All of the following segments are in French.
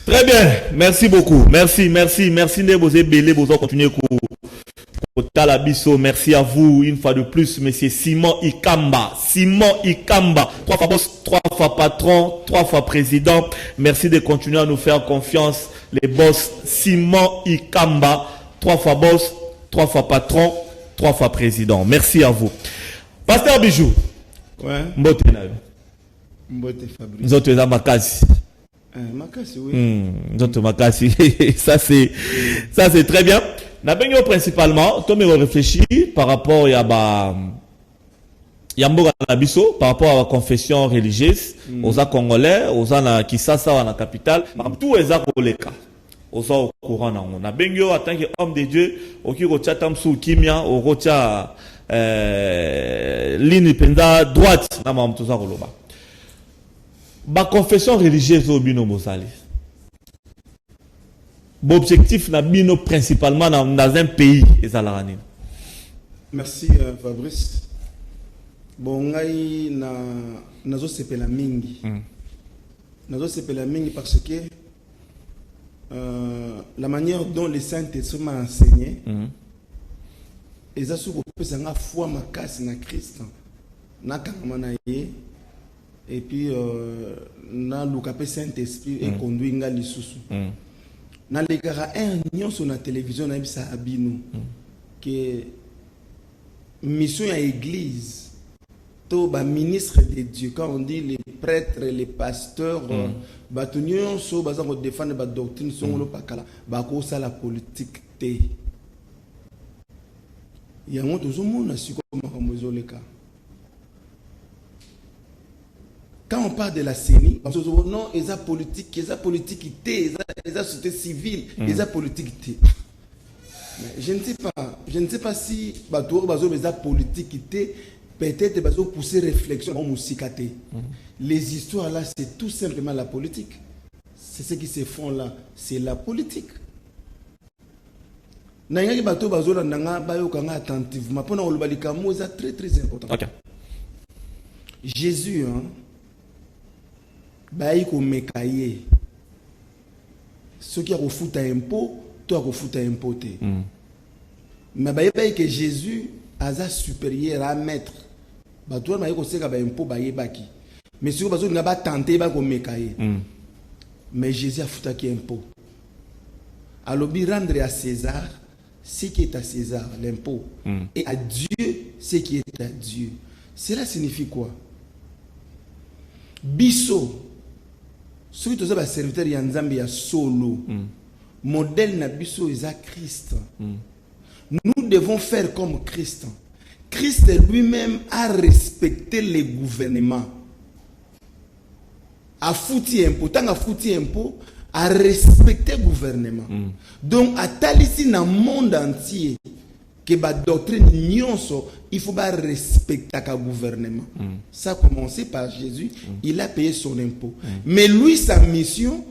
Très bien, merci beaucoup. Merci. Ne vous ébellez, vous continuez. Merci à vous une fois de plus, monsieur Simon Ikamba. 3 fois boss, 3 fois patron, 3 fois président. Merci de continuer à nous faire confiance, les boss. Simon Ikamba, 3 fois boss, 3 fois patron, 3 fois président. Merci à vous. Pasteur Bijou. Ouais. Mbote Fabrice. Nous autres, Makasi. Makasi, oui. Nous autres, Makasi. Ça, c'est très bien. N'abengyo principalement, toi, me réfléchis par rapport à Yambo Nabiso, par rapport à la confession religieuse, aux Congolais, aux na Kisasa, la capitale, tout les Akoleka. Aux au courant, N'abengyo, en tant qu'homme de Dieu, au Kirocha Tamsou Kimia, au Rocha, ligne penda droite, Namam Touza Roloba. Ma confession religieuse au Bino Mosali. L'objectif n'a bino principalement dans un pays et ça la Merci Fabrice. Bon, ngai nazo sepela mingi. Nazo sepela mingi parce que la manière dont les Saint-Esprit m'a enseigné, et ça sous la foi ma casse na Christ, na kamana ye, et puis na l'ukapé Saint-Esprit et conduit nga lisusu. Dans les cas un sur la télévision, on ça abino que mission à l'église, tout ba ministre de Dieu, quand on dit les prêtres, les pasteurs, batunion so bazan défendre ba doctrine son lo pakala, ba ko ça la politique té. Il y a un tout le monde a su comment le cas. Quand on parle de la CENI, non, ils ont politique, ils ont société civile, ils ont politique. Je ne sais pas si ils ont politique, peut-être ils ont poussé réflexion en musique. Les histoires là, c'est tout simplement la politique. C'est ce qui se font là, c'est la politique. Attentivement, c'est très très important. Okay. Jésus, baïko mekaye. Ceux qui ont foutu un impôt, toi qui foutu un impôt. Mais baïko que Jésus a supérieur à maître. Bah toi baïko c'est que impôt baïe baki. Mais si vous n'avez pas tenté baïko mekaye. Mais Jésus a foutu un impôt. Alors bi rendre à César ce qui est à César, l'impôt, et à Dieu ce qui est à Dieu. Cela signifie quoi? Biso, ceux qui sont serviteurs Yanzambi ya solo, modèle na biso est à Christ. Nous devons faire comme Christ. Christ lui-même a respecté les gouvernements. A foutu impôt, tant a foutu impôt, a respecté le gouvernement. Donc, à Talissi dans le monde entier, que la doctrine nyonso, il faut respecter le gouvernement. Ça a commencé par Jésus, il a payé son impôt. Mais lui, sa mission,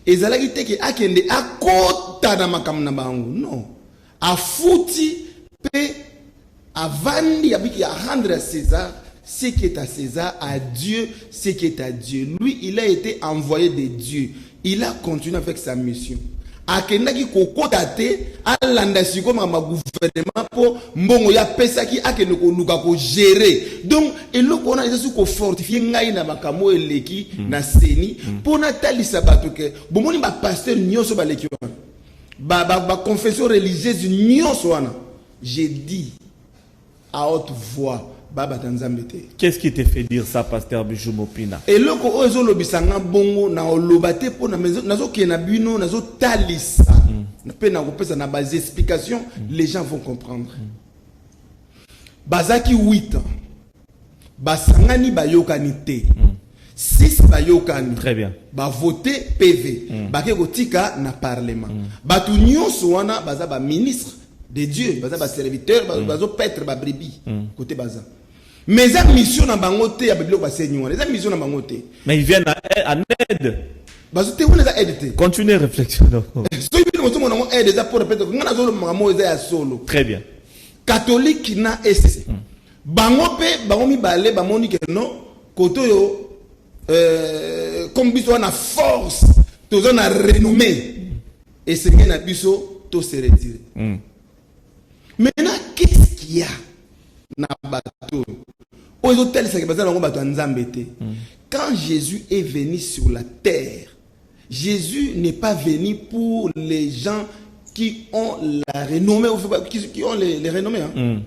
il a dit que akende akota na makamna bangu. Non. A fouti pe a vandi abiki a rendre à César ce qui est à César, à Dieu ce qui est à Dieu. Lui, il a été envoyé de Dieu. Il a continué avec sa mission. Akendaki kokotate alanda siko ma gouvernement po mbongo ya pesa ki akende ko luka ko gérer. Donc eloko na esu ko fortifier ngai na makamo eleki na seni po na talisa bato ke bomoni ba pasteur nyonso ba leki wana. Ba confession religieuse nyonso wana. J'ai dit à haute voix Baba Tanzambete. Qu'est-ce qui te fait dire ça, pasteur Bijou Mopina? Et le ko ozo lobisanga bongo na olobate po na nazo ke na bino nazo talisa. Na pe na kopesa na base explication, les gens vont comprendre. Bazaki 8 ans. Basangani bayokani te. 6 bayokani. Très bien. Ba voter PV. Ba ke kotika na parlement. Batu nyonso wana baza ba ministre de Dieu, baza ba serviteur, bazo petre ba brebis côté baza. Mais la mission na bangote ya biblio ba seigneur, les mission na bangote. Mais ils viennent en aide. Bazo te wona za aide. Continuez réflexion. So ils mo mo na aide za pour répéter ngana zo mamo za ya solo. Très bien. Catholique na SC. Bango pe bango mi balé ba moni que non koto yo comme biso na force Tous on a renommé. Et c'est bien à biso, tout se retirer. Maintenant, qu'est-ce qu'il y a dans le bateau? Aux hôtels, c'est que bateau Nzambete. Quand Jésus est venu sur la terre, Jésus n'est pas venu pour les gens qui ont la renommée, qui ont les renommées. Hein.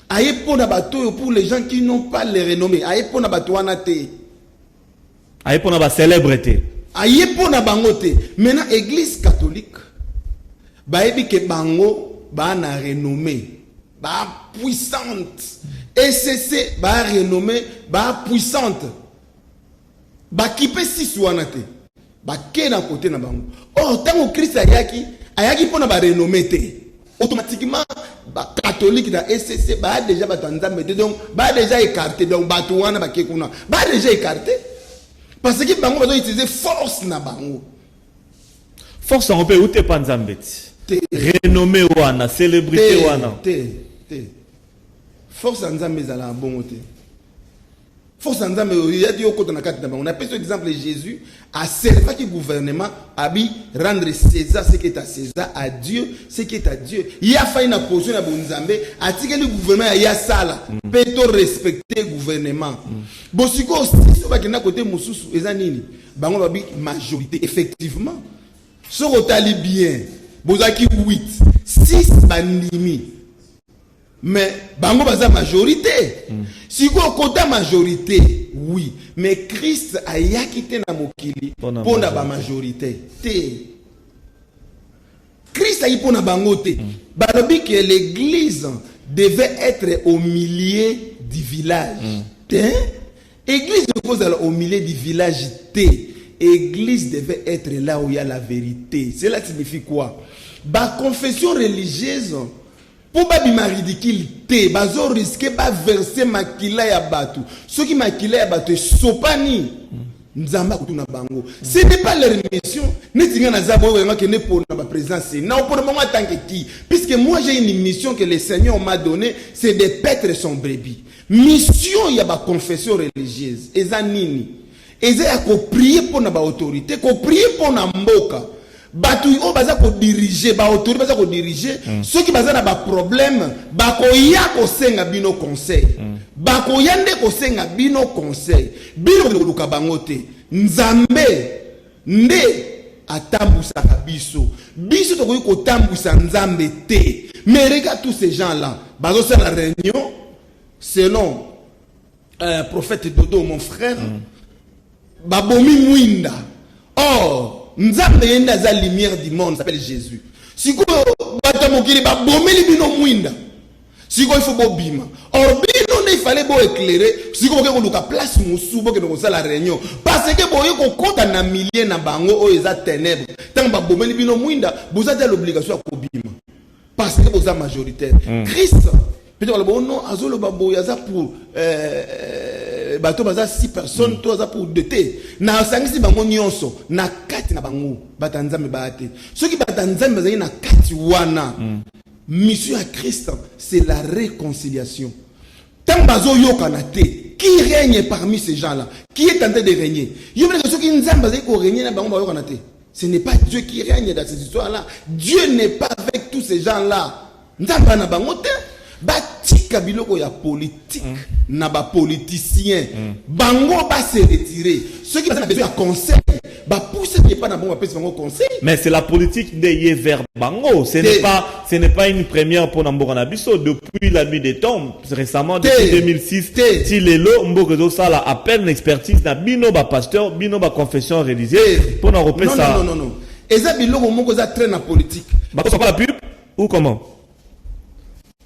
Aïe pour na bateau pour les gens qui n'ont pas les renommées. Aïe pour na bateau anate. Aïe pour na célébrité. Aïe pour na bangote. Maintenant, Église catholique, baebi ke bango ba na renommée, ba puissante. ECC ba renommée, ba puissante. Ba kipe si suanate. Ba ke na côté na bango. Oh, tant que Christ ayaki pour na ba renommée te. Automatiquement ba catholique da ECC ba déjà ba tanzambe donc ba déjà écarté donc ba tuana ba kekuna ba déjà écarté parce que bango ba utiliser force na bango. Force on peut ou te panzambet. Renommé wana, célébrité wana. Force nzambe zala bon te. Force nzambe il y a dit au côté na kati na bango. On appelle cet exemple Jésus a servi qui gouvernement a bi rendre César ce qui est à César, à Dieu ce qui est à Dieu. Il a fait une position na bonzambe a dit que le gouvernement ya sala peut respecter gouvernement. Bosiko aussi so ba kena côté mususu ezanini. Bango ba bi majorité effectivement. So otali bien. Bozaki 8, 6 bandimi. Mais bango baza majorité. Si vous avez majorité, oui. Mais Christ a quitté na mokili pour la majorité. Christ a pour na bangote. Balobi que l'église devait être au milieu du village. Église au milieu du village. Église devait être là où il y a la vérité. Cela signifie quoi? Ba confession religieuse pour ba bima ridicule te bazo risquer ba verser makila ya batu. Ceux qui makila ya batu sopani nzamba kutuna bango. Ce n'est pas leur mission. Ne tinga na zabo wenga ke ne pour na présence. Na pour moi tant que qui puisque moi j'ai une mission que le Seigneur m'a donnée, c'est de paître son brebis. Mission ya ba confession religieuse. Eza nini? Eza ya ko prier pour na ba autorité, ko prier pour na mboka. Batu o baza ko diriger ba autorité baza ko diriger ceux qui baza na ba problème ba ko ya ko senga bino conseil ba ko yande ko senga bino conseil bino ko luka bangote nzambe nde atambusa biso biso to ko tambusa nzambe te. Mais regarde tous ces gens là bazo faire la réunion selon prophète Dodo mon frère babomi mwinda. Or Nzambe yenda za lumière du monde s'appelle Jésus. Siko bata mokili ba bomeli bino mwinda. Siko il faut bobima. Or bino ne fallait bo éclairer. Siko ko luka place musubo ke ko la réunion. Parce que boye ko kota na millier na bango o eza ténèbres. Tant ba bomeli bino mwinda, vous avez l'obligation à kobima. Parce que vous êtes majoritaire. Christ peut-être bon non azolo babo yaza pour bato baza 6 personnes to za pour 2 té na sangisi bango nyonso na kati na bango batanzambe baate ceux qui batanzambe bazali na kati wana mission à Christ c'est la réconciliation. Tant bazo yokana té qui règne parmi ces gens-là, qui est en train de régner. Yo veux que ceux qui nzambe bazali ko régner na bango bayokana té. Ce n'est pas Dieu qui règne dans cette histoire-là. Dieu n'est pas avec tous ces gens-là. Nzambe na bango té batika biloko ya politique na ba politicien bango ba se retirer ceux qui ont besoin de conseil ba pousser pas na bango ba bango conseil. Mais c'est la politique de yé vers bango, ce n'est pas une première pour Namboka na biso depuis la nuit des temps récemment depuis 2006 ti lelo mboko zo sala appel une expertise na bino ba pasteur bino ba confession religieuse pour na repérer ça. Non eza biloko moko za train na politique ba ko la pub ou comment?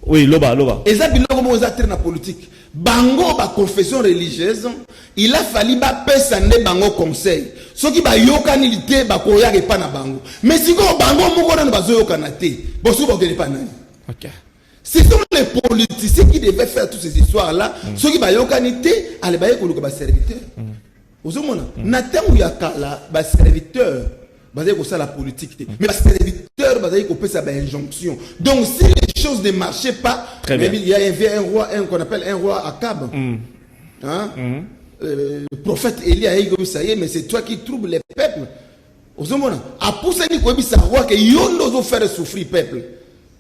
Oui, loba. Et ça, biloko mo za na politique. Bango ba confession religieuse, il a fallu ba pesa ne bango conseil. Ce qui ba yokani lité ba ko ya pa na bango. Mais si ko bango moko na ba zo yokana te, bo so ba ko pas nani. OK. Ce sont les politiciens qui devaient faire toutes ces histoires là. Ceux qui ba yokani te, allez ba ko ba serviteur. Ozomona, na tangu ya kala ba serviteur basé sur la politique. Mais les serviteurs basé sur la injonction. Donc si les choses ne marchaient pas, il y a un roi qu'on appelle un roi Akab. Le prophète Élie a dit ça y est, mais c'est toi qui troubles les peuples. ozomona apusani koyebisa roi ke yo nde ozofere souffrir peuple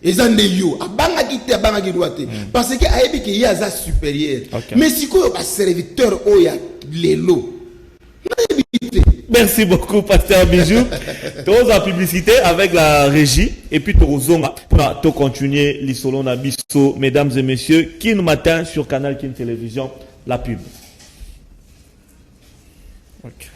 eza nde yo abangaki te abangaki roi te parce que ayebi ke ye aza supérieur mais sikoyo baserviteur oyo ya lelo nayebi te. Merci beaucoup, Pasteur Bijou. Tous en publicité avec la régie. Et puis, Torozonga, pour continuer l'Isolon Abisso, mesdames et messieurs, Kin Matin sur Canal Kin Télévision, la pub. Okay.